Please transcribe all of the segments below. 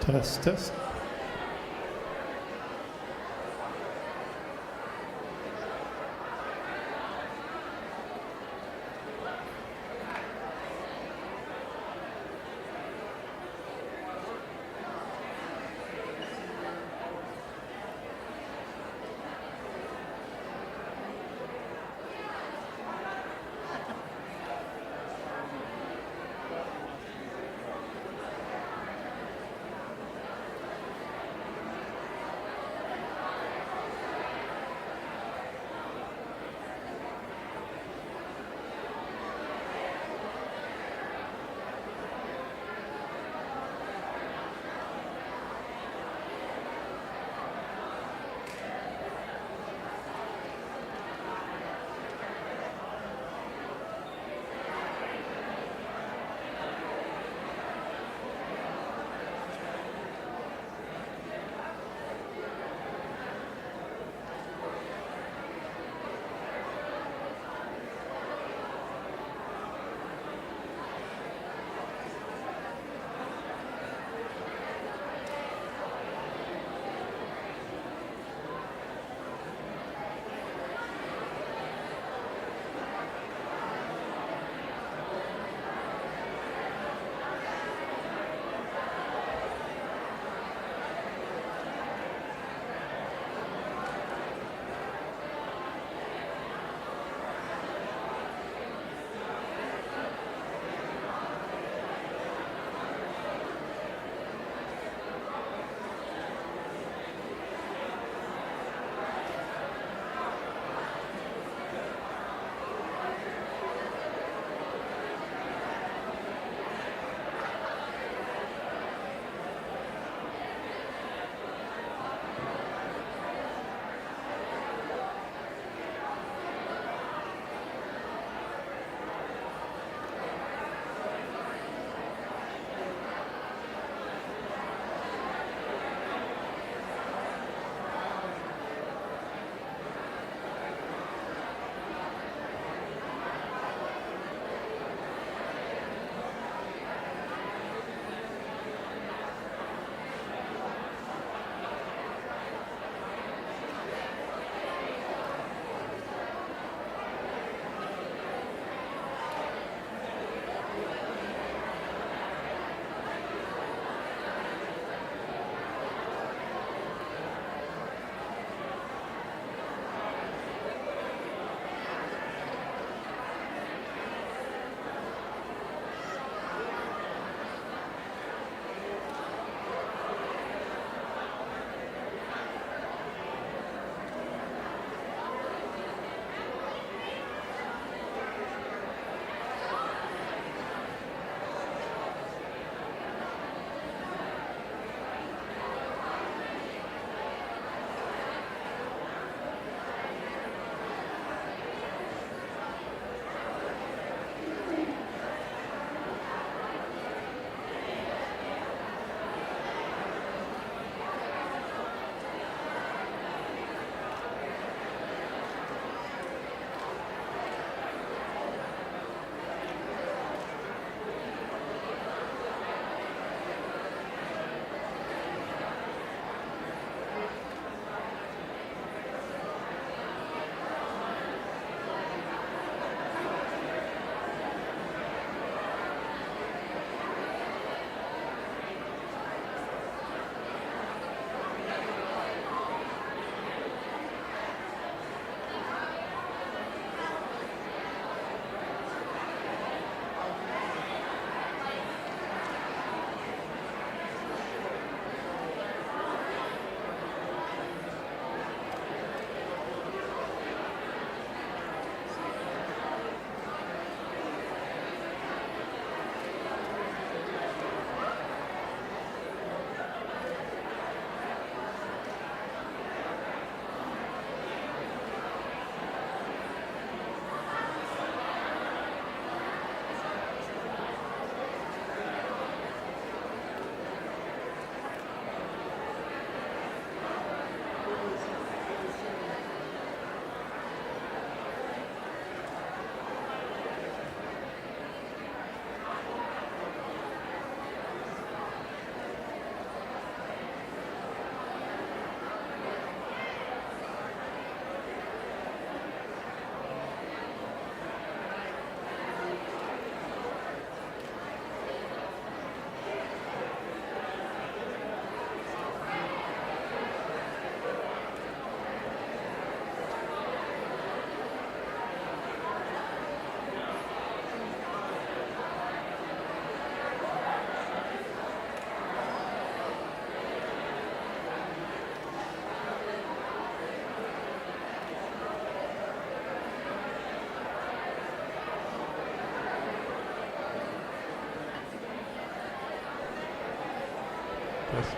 Test, test. Yes.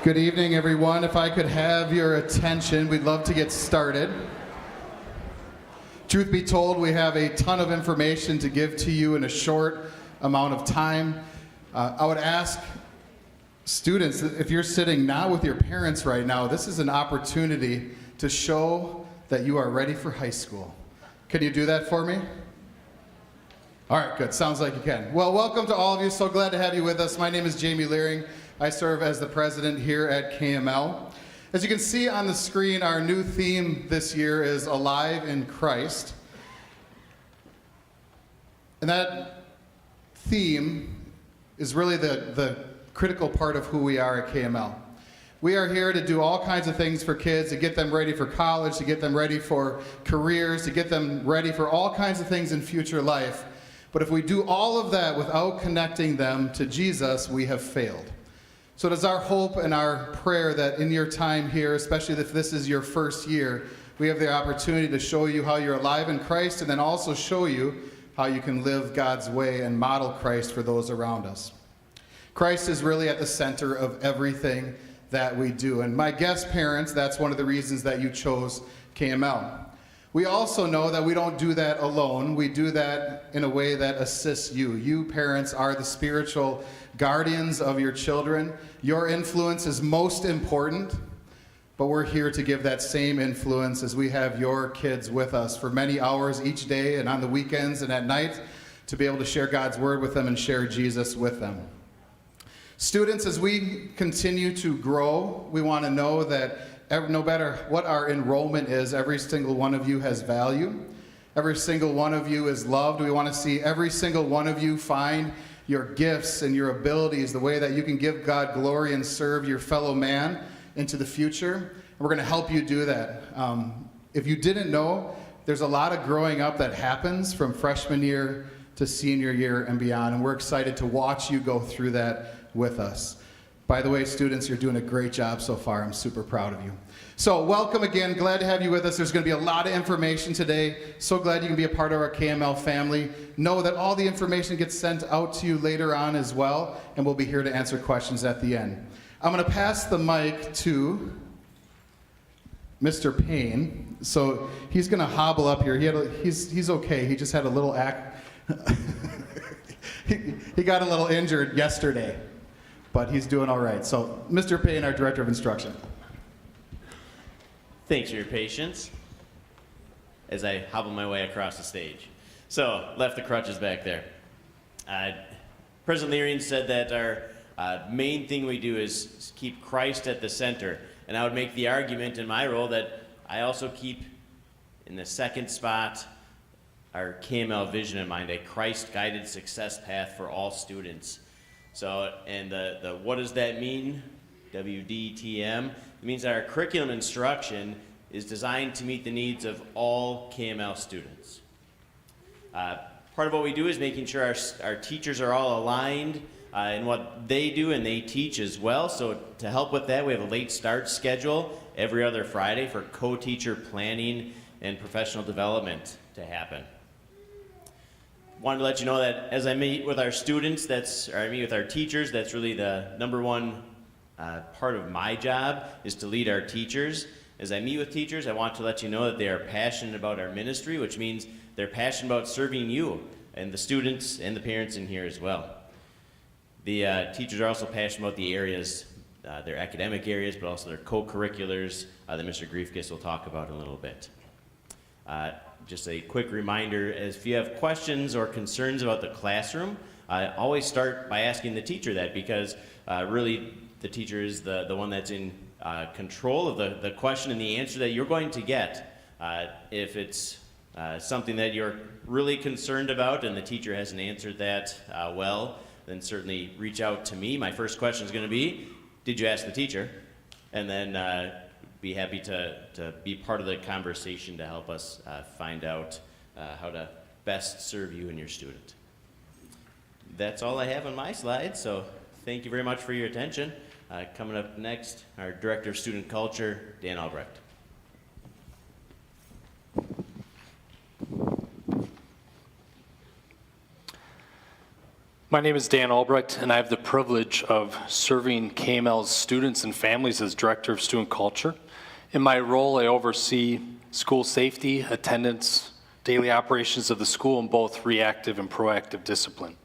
Good evening, everyone. If I could have your attention, we'd love to get started. Truth be told, we have a ton of information to give to you in a short amount of time. I would ask students, if you're sitting now with your parents right now, this is an opportunity to show that you are ready for high school. Can you do that for me? All right, good. Sounds like you can. Well, welcome to all of you. So glad to have you with us. My name is Jamie Leering. I serve as the president here at KML. As you can see on the screen, our new theme this year is Alive in Christ. And that theme is really the critical part of who we are at KML. We are here to do all kinds of things for kids, to get them ready for college, to get them ready for careers, to get them ready for all kinds of things in future life. But if we do all of that without connecting them to Jesus, we have failed. So it is our hope and our prayer that in your time here, especially if this is your first year, we have the opportunity to show you how you're alive in Christ and then also show you how you can live God's way and model Christ for those around us. Christ is really at the center of everything that we do. And my guest parents, that's one of the reasons that you chose KML. We also know that we don't do that alone. We do that in a way that assists you. You parents are the spiritual guardians of your children. Your influence is most important, but we're here to give that same influence as we have your kids with us for many hours each day and on the weekends and at night to be able to share God's word with them and share Jesus with them. Students, as we continue to grow, we want to know that no matter what our enrollment is, every single one of you has value. Every single one of you is loved. We want to see every single one of you find your gifts and your abilities, the way that you can give God glory and serve your fellow man into the future. And we're going to help you do that. If you didn't know, there's a lot of growing up that happens from freshman year to senior year and beyond, and we're excited to watch you go through that with us. By the way, students, you're doing a great job so far. I'm super proud of you. So welcome again. Glad to have you with us. There's going to be a lot of information today. So glad you can be a part of our KML family. Know that all the information gets sent out to you later on as well, and we'll be here to answer questions at the end. I'm going to pass the mic to Mr. Payne. So he's going to hobble up here. He's okay. He just had a little he got a little injured yesterday, but he's doing all right. So Mr. Payne, our Director of Instruction. Thanks for your patience as I hobble my way across the stage. So, left the crutches back there. President Leering said that our main thing we do is keep Christ at the center. And I would make the argument in my role that I also keep in the second spot our KML vision in mind, a Christ-guided success path for all students. So, and the what does that mean? WDTM. It means that our curriculum instruction is designed to meet the needs of all KML students. Part of what we do is making sure our teachers are all aligned in what they do and they teach as well. So to help with that, we have a late start schedule every other Friday for co-teacher planning and professional development to happen. Wanted to let you know that as I meet with our students, I meet with our teachers, that's really the number one part of my job is to lead our teachers. As I meet with teachers, I want to let you know that they are passionate about our ministry, which means they're passionate about serving you and the students and the parents in here as well. The teachers are also passionate about the areas, their academic areas, but also their co-curriculars that Mr. Griefkes will talk about in a little bit. Just a quick reminder, if you have questions or concerns about the classroom, always start by asking the teacher that, because really the teacher is the one that's in control of the question and the answer that you're going to get. If it's something that you're really concerned about and the teacher hasn't answered that well, then certainly reach out to me. My first question is going to be, did you ask the teacher? And then be happy to be part of the conversation to help us find out how to best serve you and your student. That's all I have on my slide, so thank you very much for your attention. Coming up next, our Director of Student Culture, Dan Albrecht. My name is Dan Albrecht, and I have the privilege of serving KML's students and families as Director of Student Culture. In my role, I oversee school safety, attendance, daily operations of the school in both reactive and proactive discipline.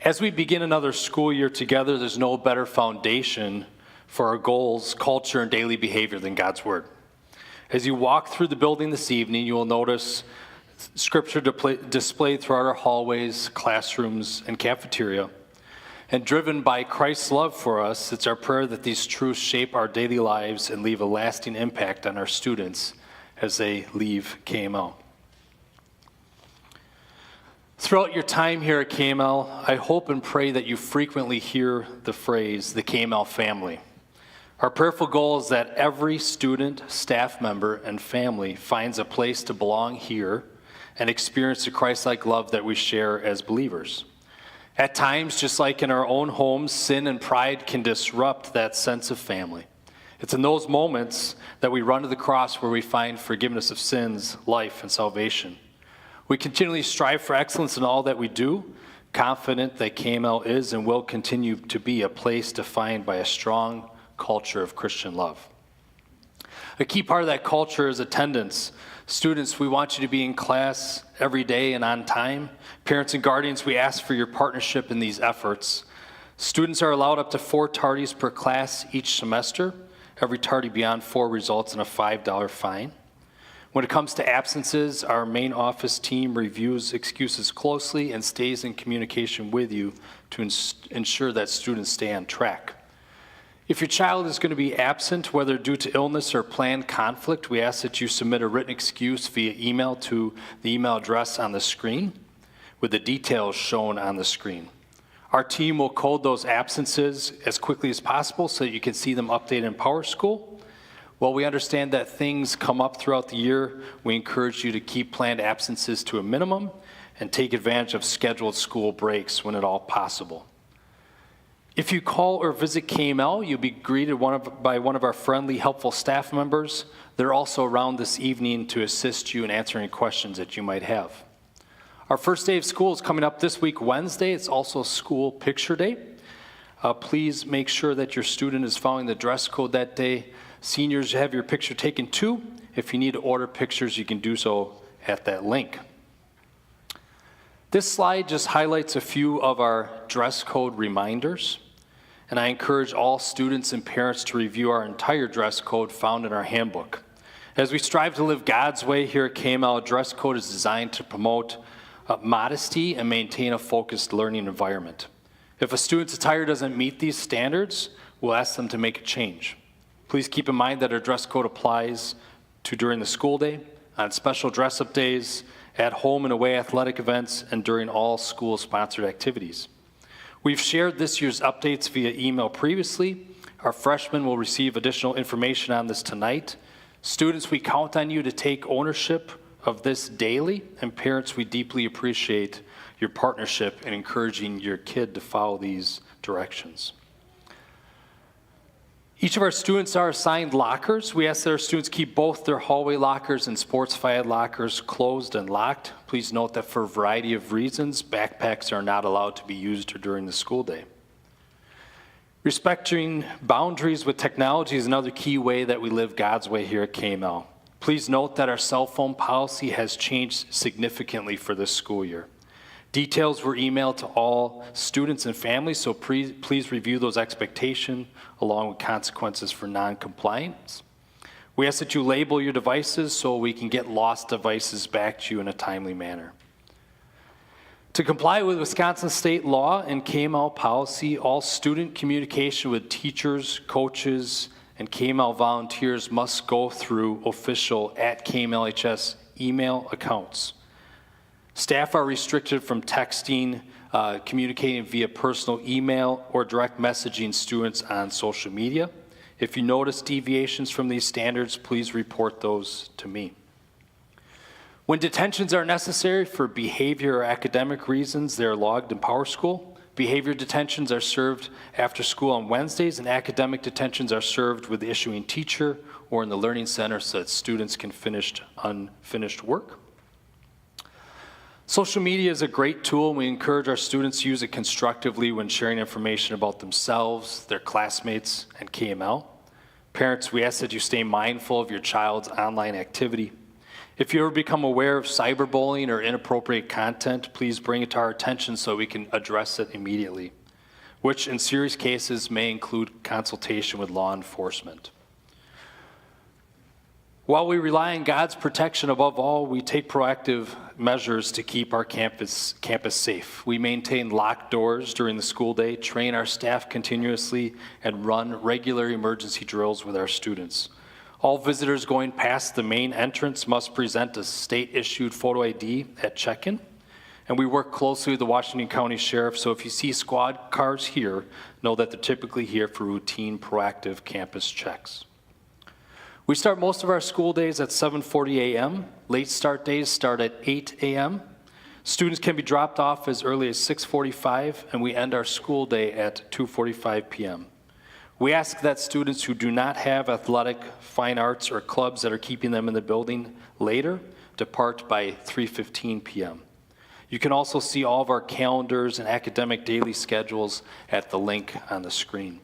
As we begin another school year together, there's no better foundation for our goals, culture, and daily behavior than God's Word. As you walk through the building this evening, you will notice Scripture displayed throughout our hallways, classrooms, and cafeteria. And driven by Christ's love for us, it's our prayer that these truths shape our daily lives and leave a lasting impact on our students as they leave KML. Throughout your time here at KML, I hope and pray that you frequently hear the phrase, the KML family. Our prayerful goal is that every student, staff member, and family finds a place to belong here and experience the Christ-like love that we share as believers. At times, just like in our own homes, sin and pride can disrupt that sense of family. It's in those moments that we run to the cross where we find forgiveness of sins, life, and salvation. We continually strive for excellence in all that we do, confident that KML is and will continue to be a place defined by a strong culture of Christian love. A key part of that culture is attendance. Students, we want you to be in class every day and on time. Parents and guardians, we ask for your partnership in these efforts. Students are allowed up to 4 tardies per class each semester. Every tardy beyond 4 results in a $5 fine. When it comes to absences, our main office team reviews excuses closely and stays in communication with you to ensure that students stay on track. If your child is going to be absent, whether due to illness or planned conflict, we ask that you submit a written excuse via email to the email address on the screen with the details shown on the screen. Our team will code those absences as quickly as possible so that you can see them updated in PowerSchool. While we understand that things come up throughout the year, we encourage you to keep planned absences to a minimum and take advantage of scheduled school breaks when at all possible. If you call or visit KML, you'll be greeted by one of our friendly, helpful staff members. They're also around this evening to assist you in answering questions that you might have. Our first day of school is coming up this week, Wednesday. It's also School Picture Day. Please make sure that your student is following the dress code that day. Seniors, have your picture taken too. If you need to order pictures, you can do so at that link. This slide just highlights a few of our dress code reminders. And I encourage all students and parents to review our entire dress code found in our handbook. As we strive to live God's way here at KML, dress code is designed to promote modesty and maintain a focused learning environment. If a student's attire doesn't meet these standards, we'll ask them to make a change. Please keep in mind that our dress code applies to during the school day, on special dress-up days, at home and away athletic events, and during all school-sponsored activities. We've shared this year's updates via email previously. Our freshmen will receive additional information on this tonight. Students, we count on you to take ownership of this daily, and parents, we deeply appreciate your partnership in encouraging your kid to follow these directions. Each of our students are assigned lockers. We ask that our students keep both their hallway lockers and sports-fied lockers closed and locked. Please note that for a variety of reasons, backpacks are not allowed to be used during the school day. Respecting boundaries with technology is another key way that we live God's way here at KML. Please note that our cell phone policy has changed significantly for this school year. Details were emailed to all students and families, so please review those expectations along with consequences for non-compliance. We ask that you label your devices so we can get lost devices back to you in a timely manner. To comply with Wisconsin state law and KML policy, all student communication with teachers, coaches, and KML volunteers must go through official @KMLHS email accounts. Staff are restricted from texting, communicating via personal email, or direct messaging students on social media. If you notice deviations from these standards, please report those to me. When detentions are necessary for behavior or academic reasons, they're logged in PowerSchool. Behavior detentions are served after school on Wednesdays, and academic detentions are served with the issuing teacher or in the Learning Center so that students can finish unfinished work. Social media is a great tool, and we encourage our students to use it constructively when sharing information about themselves, their classmates, and KML. Parents, we ask that you stay mindful of your child's online activity. If you ever become aware of cyberbullying or inappropriate content, please bring it to our attention so we can address it immediately, which in serious cases may include consultation with law enforcement. While we rely on God's protection above all, we take proactive measures to keep our campus safe. We maintain locked doors during the school day, train our staff continuously, and run regular emergency drills with our students. All visitors going past the main entrance must present a state-issued photo ID at check-in, and we work closely with the Washington County Sheriff, so if you see squad cars here, know that they're typically here for routine proactive campus checks. We start most of our school days at 7:40 a.m. Late start days start at 8 a.m. Students can be dropped off as early as 6:45, and we end our school day at 2:45 p.m. We ask that students who do not have athletic, fine arts, or clubs that are keeping them in the building later depart by 3:15 p.m. You can also see all of our calendars and academic daily schedules at the link on the screen.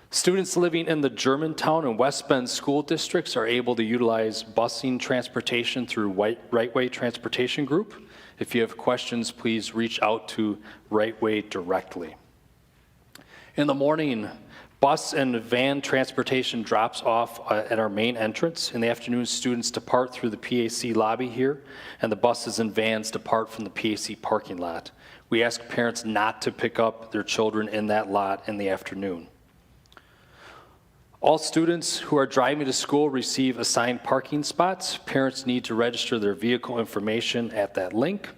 Students living in the Germantown and West Bend school districts are able to utilize busing transportation through Right Way Transportation Group. If you have questions, please reach out to Right Way directly. In the morning, bus and van transportation drops off at our main entrance. In the afternoon, students depart through the PAC lobby here, and the buses and vans depart from the PAC parking lot. We ask parents not to pick up their children in that lot in the afternoon. All students who are driving to school receive assigned parking spots. Parents need to register their vehicle information at that link.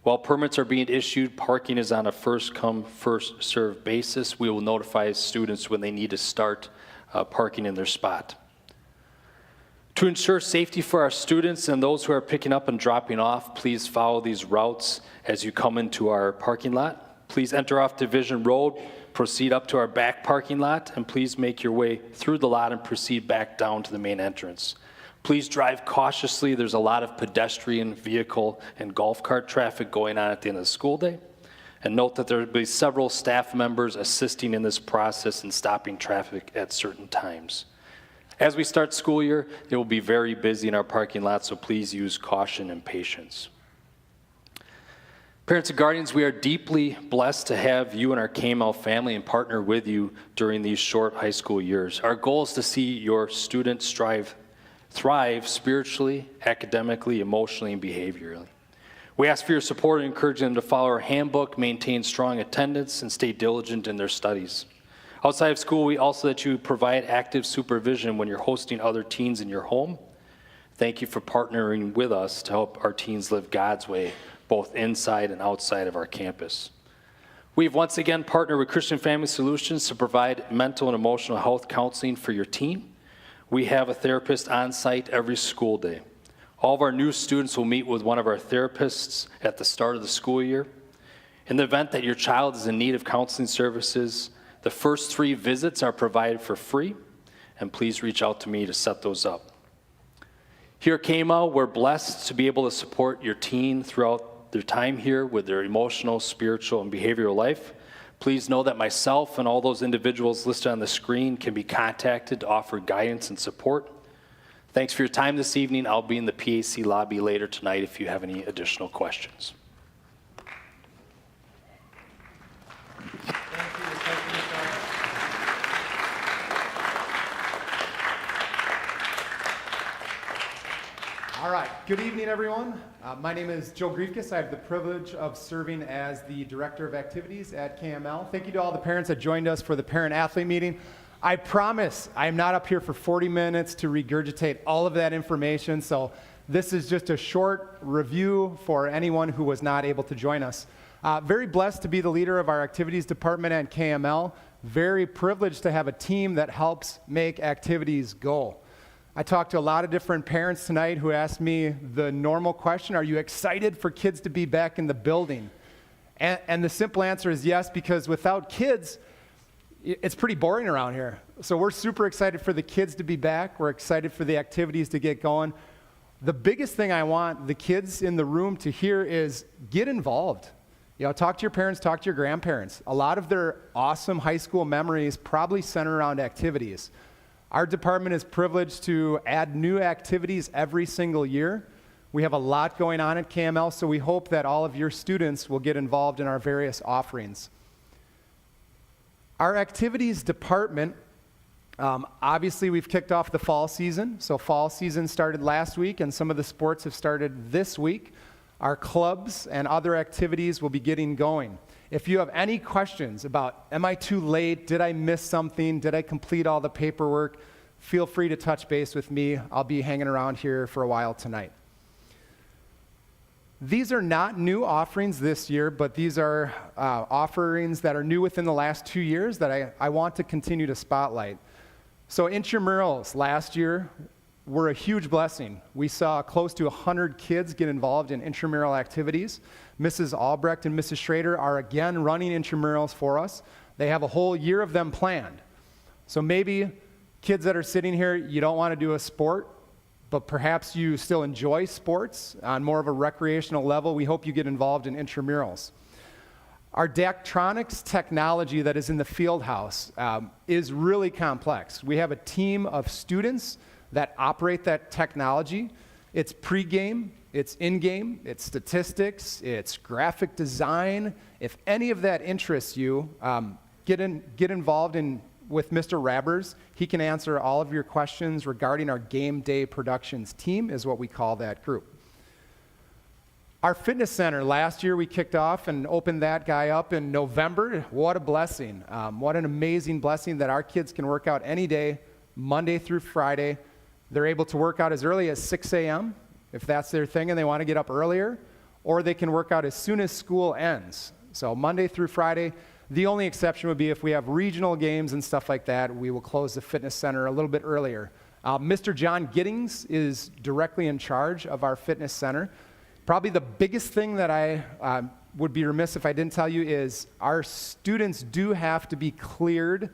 While permits are being issued, parking is on a first-come, first-served basis. We will notify students when they need to start parking in their spot. To ensure safety for our students and those who are picking up and dropping off, please follow these routes as you come into our parking lot. Please enter off Division Road, proceed up to our back parking lot, and please make your way through the lot and proceed back down to the main entrance. Please drive cautiously. There's a lot of pedestrian, vehicle, and golf cart traffic going on at the end of the school day. And note that there will be several staff members assisting in this process and stopping traffic at certain times. As we start school year, it will be very busy in our parking lot, so please use caution and patience. Parents and guardians, we are deeply blessed to have you and our KML family and partner with you during these short high school years. Our goal is to see your students thrive spiritually, academically, emotionally, and behaviorally. We ask for your support and encourage them to follow our handbook, maintain strong attendance, and stay diligent in their studies. Outside of school, we also that you provide active supervision when you're hosting other teens in your home. Thank you for partnering with us to help our teens live God's way, both inside and outside of our campus. We've once again partnered with Christian Family Solutions to provide mental and emotional health counseling for your teen. We have a therapist on site every school day. All of our new students will meet with one of our therapists at the start of the school year. In the event that your child is in need of counseling services, the first 3 visits are provided for free, and please reach out to me to set those up. Here at KML, we're blessed to be able to support your teen throughout their time here with their emotional, spiritual, and behavioral life. Please know that myself and all those individuals listed on the screen can be contacted to offer guidance and support. Thanks for your time this evening. I'll be in the PAC lobby later tonight if you have any additional questions. All right, good evening, everyone. My name is Joe Griefkes. I have the privilege of serving as the Director of Activities at KML. Thank you to all the parents that joined us for the parent-athlete meeting. I promise I am not up here for 40 minutes to regurgitate all of that information, so this is just a short review for anyone who was not able to join us. Very blessed to be the leader of our activities department at KML. Very privileged to have a team that helps make activities go. I talked to a lot of different parents tonight who asked me the normal question, are you excited for kids to be back in the building? And the simple answer is yes, because without kids, it's pretty boring around here. So we're super excited for the kids to be back. We're excited for the activities to get going. The biggest thing I want the kids in the room to hear is get involved. Talk to your parents, talk to your grandparents. A lot of their awesome high school memories probably center around activities. Our department is privileged to add new activities every single year. We have a lot going on at KML, so we hope that all of your students will get involved in our various offerings. Our activities department, obviously we've kicked off the fall season. So fall season started last week and some of the sports have started this week. Our clubs and other activities will be getting going. If you have any questions about, am I too late? Did I miss something? Did I complete all the paperwork? Feel free to touch base with me. I'll be hanging around here for a while tonight. These are not new offerings this year, but these are offerings that are new within the last 2 years that I want to continue to spotlight. So intramurals last year were a huge blessing. We saw close to 100 kids get involved in intramural activities. Mrs. Albrecht and Mrs. Schrader are again running intramurals for us. They have a whole year of them planned. So maybe kids that are sitting here, you don't want to do a sport, but perhaps you still enjoy sports on more of a recreational level. We hope you get involved in intramurals. Our Daktronics technology that is in the field house is really complex. We have a team of students that operate that technology. It's pre-game, it's in-game, it's statistics, it's graphic design. If any of that interests you, get involved with Mr. Rabbers. He can answer all of your questions regarding our game day productions team is what we call that group. Our fitness center, last year we kicked off and opened that guy up in November. What a blessing. What an amazing blessing that our kids can work out any day, Monday through Friday. They're able to work out as early as 6 a.m. if that's their thing and they want to get up earlier, or they can work out as soon as school ends. So Monday through Friday. The only exception would be if we have regional games and stuff like that, we will close the fitness center a little bit earlier. Mr. John Giddings is directly in charge of our fitness center. Probably the biggest thing that I would be remiss if I didn't tell you is our students do have to be cleared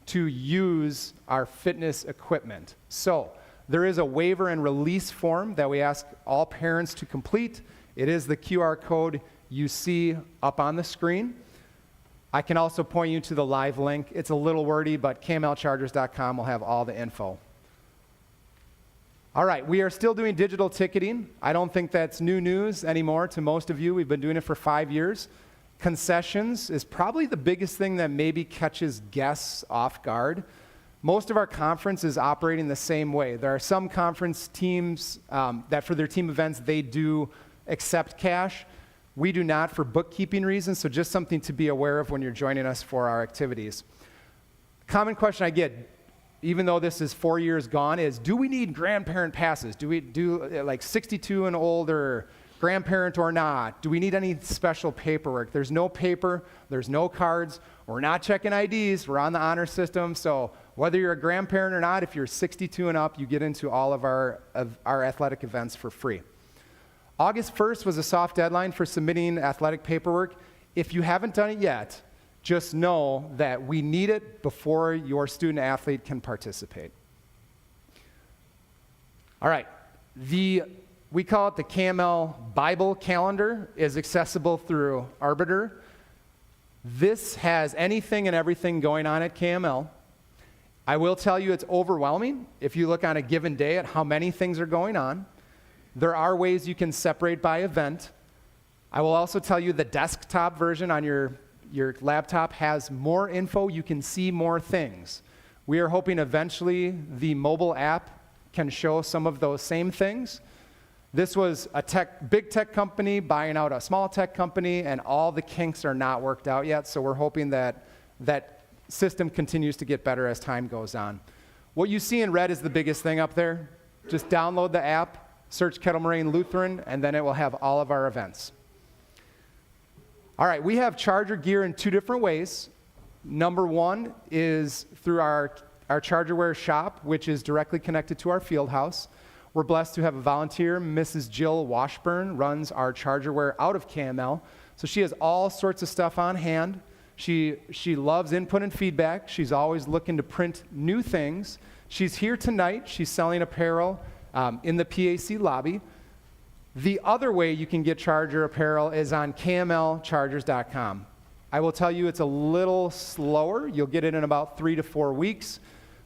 to use our fitness equipment. So there is a waiver and release form that we ask all parents to complete. It is the QR code you see up on the screen. I can also point you to the live link. It's a little wordy, but kmlchargers.com will have all the info. All right, we are still doing digital ticketing. I don't think that's new news anymore to most of you. We've been doing it for 5 years. Concessions is probably the biggest thing that maybe catches guests off guard. Most of our conference is operating the same way. There are some conference teams that for their team events, they do accept cash. We do not for bookkeeping reasons, so just something to be aware of when you're joining us for our activities. Common question I get, even though this is 4 years gone, is do we need grandparent passes? Do we do like 62 and older, grandparent or not? Do we need any special paperwork? There's no paper, there's no cards. We're not checking IDs, we're on the honor system, so whether you're a grandparent or not, if you're 62 and up, you get into all of our athletic events for free. August 1st was a soft deadline for submitting athletic paperwork. If you haven't done it yet, just know that we need it before your student athlete can participate. All right, we call it the KML Bible Calendar, is accessible through Arbiter. This has anything and everything going on at KML. I will tell you it's overwhelming if you look on a given day at how many things are going on. There are ways you can separate by event. I will also tell you the desktop version on your laptop has more info. You can see more things. We are hoping eventually the mobile app can show some of those same things. This was a big tech company buying out a small tech company, and all the kinks are not worked out yet, so we're hoping that that system continues to get better as time goes on. What you see in red is the biggest thing up there. Just download the app, search Kettle Moraine Lutheran, and then it will have all of our events. All right, we have Charger gear in 2 different ways. Number one is through our Chargerware shop, which is directly connected to our field house. We're blessed to have a volunteer, Mrs. Jill Washburn, runs our Chargerware out of KML. So she has all sorts of stuff on hand. She loves input and feedback. She's always looking to print new things. She's here tonight. She's selling apparel. in the PAC lobby. The other way you can get Charger apparel is on kmlchargers.com. I will tell you it's a little slower. You'll get it in about 3 to 4 weeks.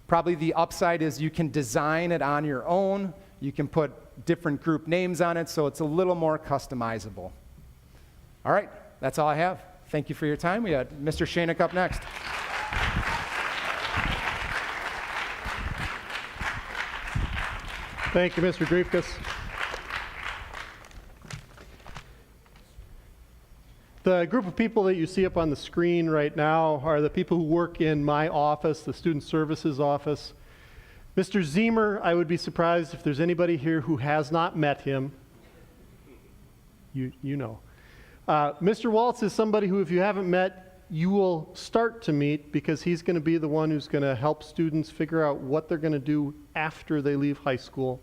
Probably the upside is you can design it on your own. You can put different group names on it, so it's a little more customizable. All right, that's all I have. Thank you for your time. We got Mr. Shanek up next. Thank you, Mr. Griefkes. The group of people that you see up on the screen right now are the people who work in my office, the Student Services office. Mr. Zemer, I would be surprised if there's anybody here who has not met him. You know. Mr. Waltz is somebody who, if you haven't met, you will start to meet, because he's going to be the one who's going to help students figure out what they're going to do after they leave high school.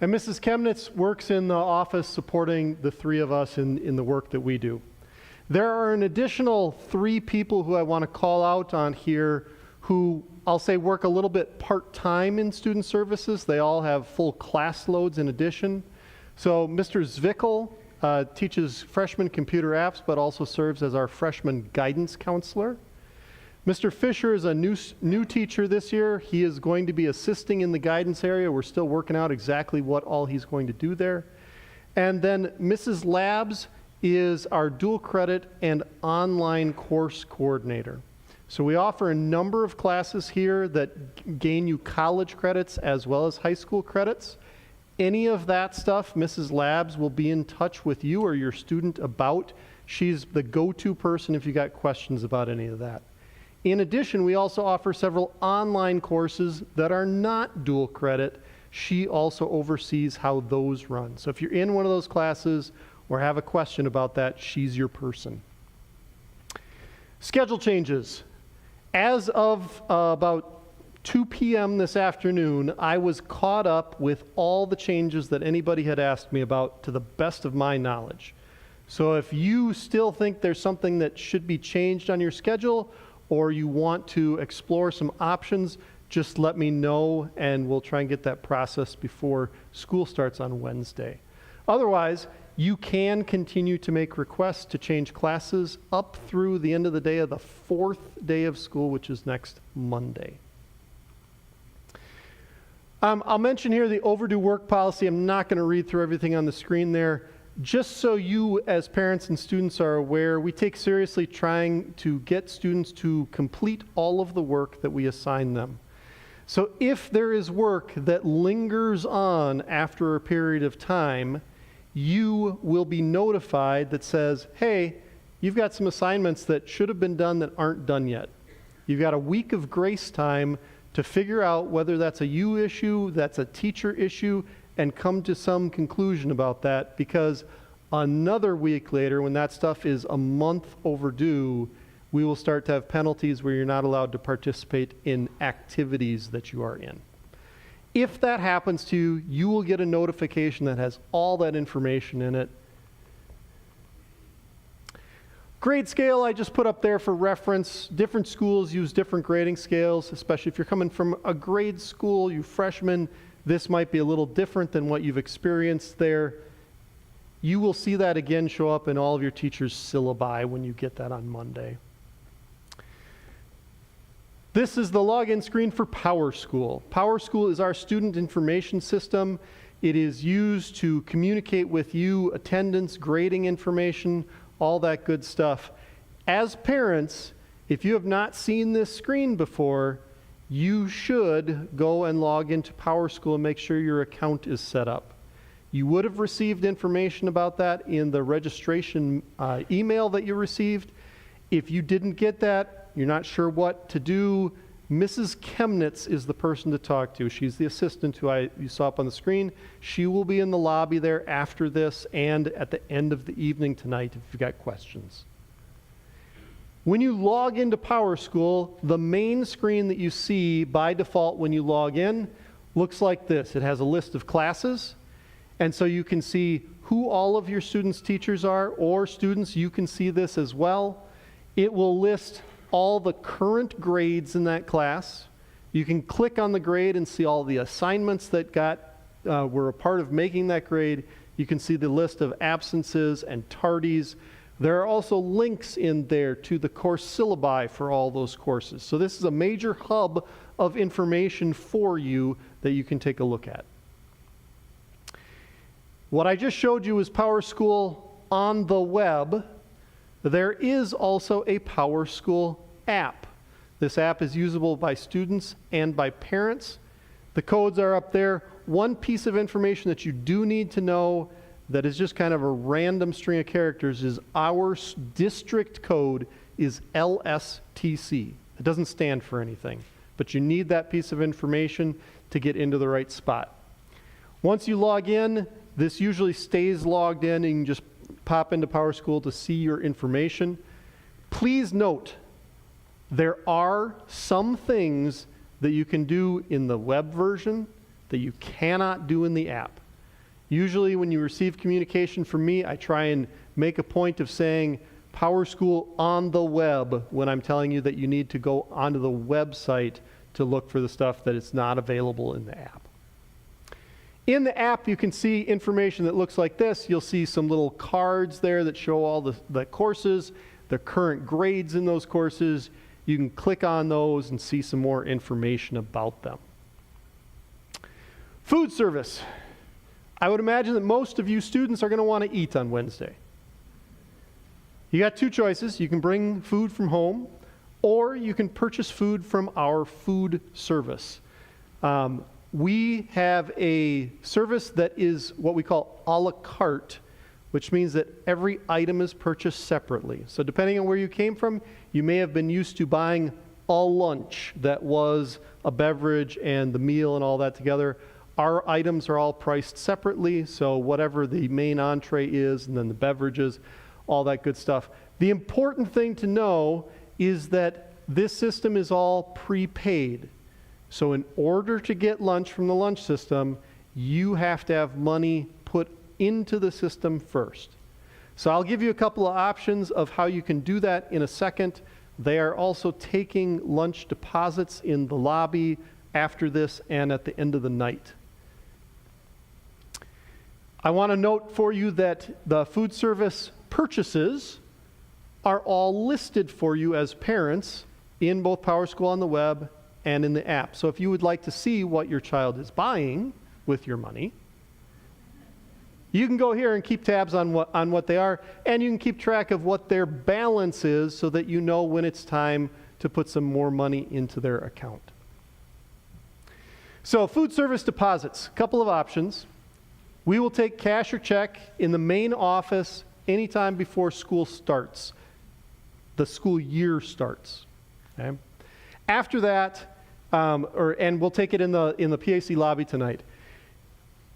And Mrs. Chemnitz works in the office supporting the three of us in the work that we do. There are an additional 3 people who I want to call out on here who I'll say work a little bit part-time in student services. They all have full class loads in addition. So Mr. Zwickel teaches freshman computer apps, but also serves as our freshman guidance counselor. Mr. Fisher is a new teacher this year. He is going to be assisting in the guidance area. We're still working out exactly what all he's going to do there. And then Mrs. Labs is our dual credit and online course coordinator. So we offer a number of classes here that gain you college credits as well as high school credits. Any of that stuff, Mrs. Labs will be in touch with you or your student about. She's the go-to person if you got questions about any of that. In addition, we also offer several online courses that are not dual credit. She also oversees how those run. So if you're in one of those classes or have a question about that, she's your person. Schedule changes. As of about 2 p.m. this afternoon, I was caught up with all the changes that anybody had asked me about to the best of my knowledge. So if you still think there's something that should be changed on your schedule, or you want to explore some options, just let me know and we'll try and get that process before school starts on Wednesday. Otherwise, you can continue to make requests to change classes up through the end of the day of the 4th day of school, which is next Monday. I'll mention here the overdue work policy. I'm not going to read through everything on the screen there. Just so you as parents and students are aware, we take seriously trying to get students to complete all of the work that we assign them. So if there is work that lingers on after a period of time, you will be notified that says, hey, you've got some assignments that should have been done that aren't done yet. You've got a week of grace time to figure out whether that's a you issue, that's a teacher issue, and come to some conclusion about that, because another week later, when that stuff is a month overdue, we will start to have penalties where you're not allowed to participate in activities that you are in. If that happens to you, you will get a notification that has all that information in it. Grade scale I just put up there for reference. Different schools use different grading scales, especially if you're coming from a grade school, you freshmen, this might be a little different than what you've experienced there. You will see that again show up in all of your teachers' syllabi when you get that on Monday. This is the login screen for PowerSchool. PowerSchool is our student information system. It is used to communicate with you attendance, grading information, all that good stuff. As parents, if you have not seen this screen before, you should go and log into PowerSchool and make sure your account is set up. You would have received information about that in the registration email that you received. If you didn't get that, you're not sure what to do, Mrs. Chemnitz is the person to talk to. She's the assistant who you saw up on the screen. She will be in the lobby there after this and at the end of the evening tonight if you've got questions. When you log into PowerSchool, the main screen that you see by default when you log in looks like this. It has a list of classes, and so you can see who all of your students' teachers are, or students, you can see this as well. It will list all the current grades in that class. You can click on the grade and see all the assignments that got were a part of making that grade, you can see the list of absences and tardies. There are also links in there to the course syllabi for all those courses. So this is a major hub of information for you that you can take a look at. What I just showed you is PowerSchool on the web. There is also a PowerSchool app. This app is usable by students and by parents. The codes are up there. One piece of information that you do need to know that is just kind of a random string of characters is our district code is LSTC. It doesn't stand for anything, but you need that piece of information to get into the right spot. Once you log in, this usually stays logged in, and you can just pop into PowerSchool to see your information. Please note, there are some things that you can do in the web version that you cannot do in the app. Usually when you receive communication from me, I try and make a point of saying PowerSchool on the web when I'm telling you that you need to go onto the website to look for the stuff that is not available in the app. In the app, you can see information that looks like this. You'll see some little cards there that show all the courses, the current grades in those courses. You can click on those and see some more information about them. Food service. I would imagine that most of you students are going to want to eat on Wednesday. You got two choices. You can bring food from home, or you can purchase food from our food service. We have a service that is what we call a la carte, which means that every item is purchased separately. So depending on where you came from, you may have been used to buying a lunch that was a beverage and the meal and all that together. Our items are all priced separately, so whatever the main entree is and then the beverages, all that good stuff. The important thing to know is that this system is all prepaid. So in order to get lunch from the lunch system, you have to have money put into the system first. So I'll give you a couple of options of how you can do that in a second. They are also taking lunch deposits in the lobby after this and at the end of the night. I want to note for you that the food service purchases are all listed for you as parents in both PowerSchool on the web and in the app. So if you would like to see what your child is buying with your money, you can go here and keep tabs on what they are, and you can keep track of what their balance is so that you know when it's time to put some more money into their account. So food service deposits, a couple of options. We will take cash or check in the main office anytime before school starts. The school year starts. Okay? After that, and we'll take it in the PAC lobby tonight.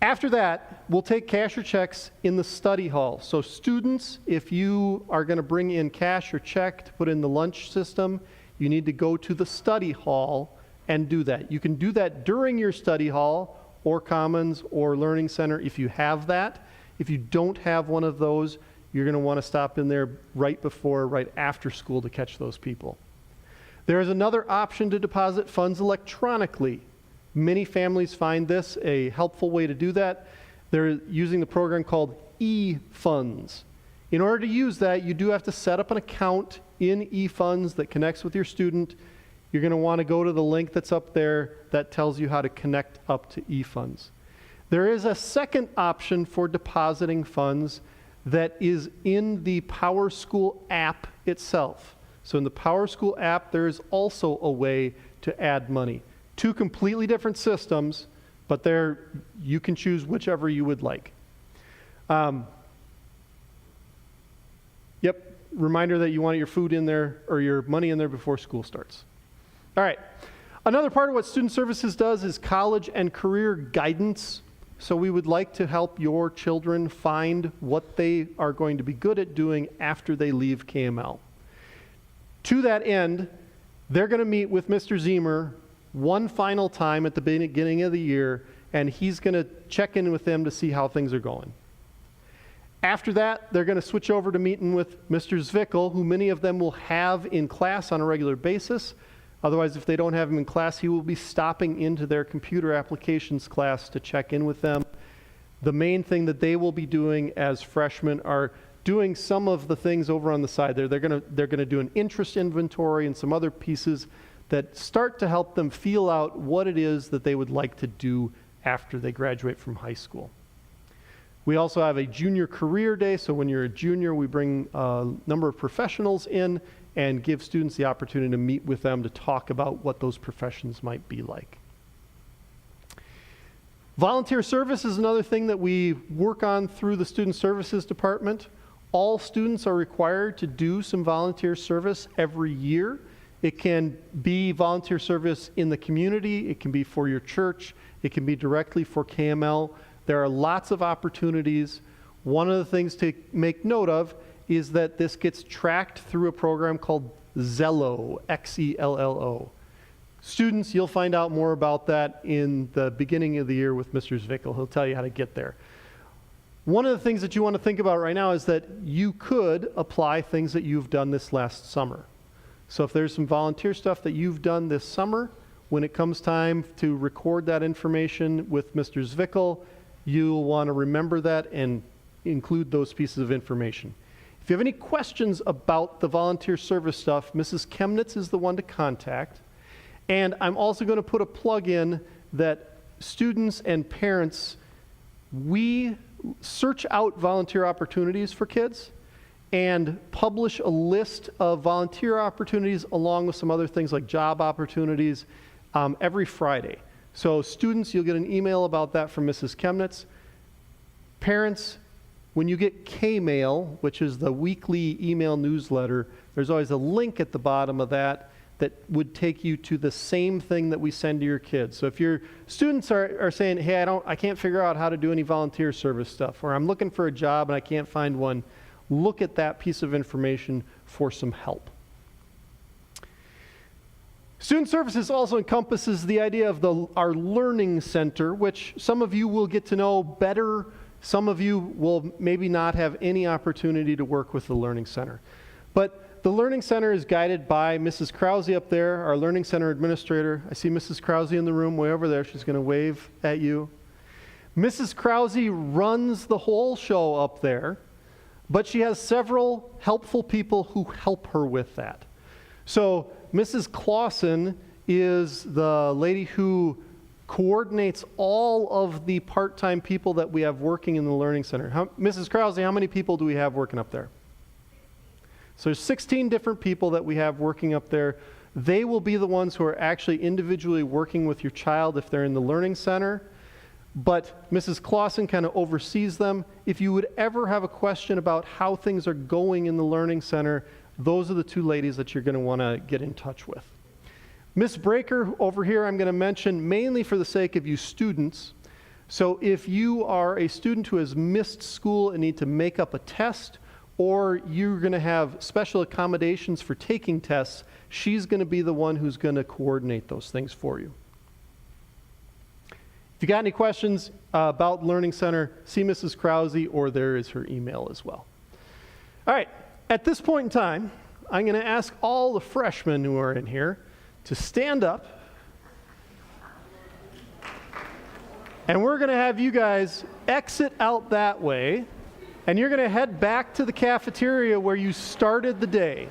After that, we'll take cash or checks in the study hall. So students, if you are going to bring in cash or check to put in the lunch system, you need to go to the study hall and do that. You can do that during your study hall or commons or learning center if you have that. If you don't have one of those, you're going to want to stop in there right before, right after school to catch those people. There is another option to deposit funds electronically. Many families find this a helpful way to do that. They're using the program called eFunds. In order to use that, you do have to set up an account in eFunds that connects with your student. You're going to want to go to the link that's up there that tells you how to connect up to eFunds. There is a second option for depositing funds that is in the PowerSchool app itself. So in the PowerSchool app, there is also a way to add money. Two completely different systems, but you can choose whichever you would like. Reminder that you want your food in there or your money in there before school starts. All right. Another part of what Student Services does is college and career guidance. So we would like to help your children find what they are going to be good at doing after they leave KML. To that end, they're going to meet with Mr. Zemer one final time at the beginning of the year, and he's going to check in with them to see how things are going. After that, they're going to switch over to meeting with Mr. Zwickel, who many of them will have in class on a regular basis. Otherwise, if they don't have him in class, he will be stopping into their computer applications class to check in with them. The main thing that they will be doing as freshmen are doing some of the things over on the side there. They're gonna do an interest inventory and some other pieces that start to help them feel out what it is that they would like to do after they graduate from high school. We also have a junior career day, so when you're a junior, we bring a number of professionals in and give students the opportunity to meet with them to talk about what those professions might be like. Volunteer service is another thing that we work on through the Student Services Department. All students are required to do some volunteer service every year. It can be volunteer service in the community, it can be for your church, it can be directly for KML. There are lots of opportunities. One of the things to make note of is that this gets tracked through a program called Xello, Xello. Students, you'll find out more about that in the beginning of the year with Mr. Zwickel. He'll tell you how to get there. One of the things that you want to think about right now is that you could apply things that you've done this last summer. So if there's some volunteer stuff that you've done this summer, when it comes time to record that information with Mr. Zwickel, you'll want to remember that and include those pieces of information. If you have any questions about the volunteer service stuff, Mrs. Chemnitz is the one to contact. And I'm also going to put a plug in that students and parents, we search out volunteer opportunities for kids and publish a list of volunteer opportunities along with some other things like job opportunities every Friday. So students, you'll get an email about that from Mrs. Chemnitz. Parents, when you get K-Mail, which is the weekly email newsletter, there's always a link at the bottom of that that would take you to the same thing that we send to your kids. So if your students are saying, hey, I can't figure out how to do any volunteer service stuff, or I'm looking for a job and I can't find one, look at that piece of information for some help. Student services also encompasses the idea of our learning center, which some of you will get to know better. Some of you will maybe not have any opportunity to work with the learning center. But the Learning Center is guided by Mrs. Krause up there, our Learning Center administrator. I see Mrs. Krause in the room way over there. She's going to wave at you. Mrs. Krause runs the whole show up there, but she has several helpful people who help her with that. So Mrs. Clausen is the lady who coordinates all of the part-time people that we have working in the Learning Center. Mrs. Krause, how many people do we have working up there? So there's 16 different people that we have working up there. They will be the ones who are actually individually working with your child if they're in the Learning Center. But Mrs. Clausen kind of oversees them. If you would ever have a question about how things are going in the Learning Center, those are the two ladies that you're going to want to get in touch with. Miss Breaker over here I'm going to mention mainly for the sake of you students. So if you are a student who has missed school and need to make up a test, or you're going to have special accommodations for taking tests, she's going to be the one who's going to coordinate those things for you. If you got any questions about Learning Center, see Mrs. Krause, or there is her email as well. All right, at this point in time, I'm going to ask all the freshmen who are in here to stand up, and we're going to have you guys exit out that way, and you're going to head back to the cafeteria where you started the day.